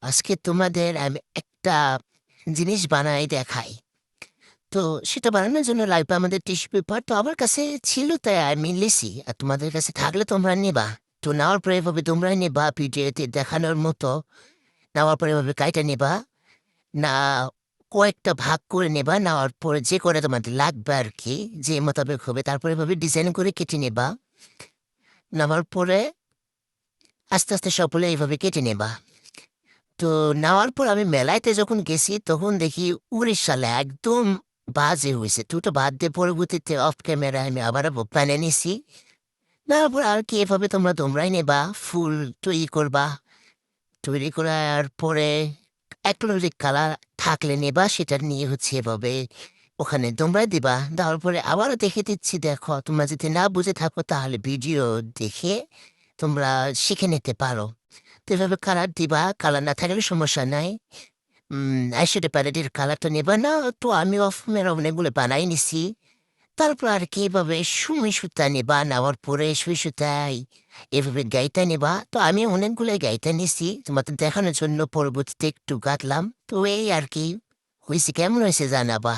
আজকে তোমাদের আমি একটা জিনিস বানাই দেখাই। তো সেটা বানানোর জন্য লাগবে আমাদের টিস্যু পেপার। তো আমার কাছে ছিল তাই আমি লিছি। আর তোমাদের কাছে থাকলে তোমরা নিবা। তো নেওয়ার পরে এভাবে তোমরা নিবা ভিডিওতে দেখানোর মতো। নেওয়ার পরে এভাবে কাইটা নিবা। না কয়েকটা ভাগ করে নেবা। নেওয়ার পরে যে করে তোমাদের লাগবে আর কি, যে মোতাবেক হবে তারপরে এভাবে ডিজাইন করে কেটে নেবা। নেওয়ার পরে আস্তে আস্তে সবগুলো এইভাবে কেটে নেবা। তো নেওয়ার পর আমি মেলাইতে যখন গেছি তখন দেখি উড়িষ্যালে সালে একদম বাজে হয়েছে। তো বাদ দিয়ে পরবর্তীতে অফ ক্যামেরায় আমি আবার প্যানে নিছি। তারপর আর কি এভাবে তোমরাই নেবা। ফুল তৈরি করবা। তৈরি করার পরে অ্যাক্রিলিক কালার থাকলে নেবা, সেটা নিয়ে হচ্ছে এভাবে ওখানে তোমরাই দিবা। দেওয়ার পরে আবারও দেখে দিচ্ছি, দেখো তোমরা যদি না বুঝে থাকো তাহলে ভিডিও দেখে তোমরা শিখে নিতে পারো। তো এভাবে কালার দিবা, কালার না থাকলে সমস্যা নাই। আইশ্যাডো প্যালেটের কালারটা নেবা না। তো আমি অফমের অনেকগুলো বানাই নিছি। তারপর আর কি এভাবে সুই সুতা নেবা। নেওয়ার পরে সুই সুতায় এভাবে গাইটা নেবা। তো আমি অনেকগুলো গাইটা নিছি তোমাদের দেখানোর জন্য, পরবর্তীতে একটু গাঁথলাম। তো এই আর কি হয়েছে, কেমন হয়েছে জানাবা।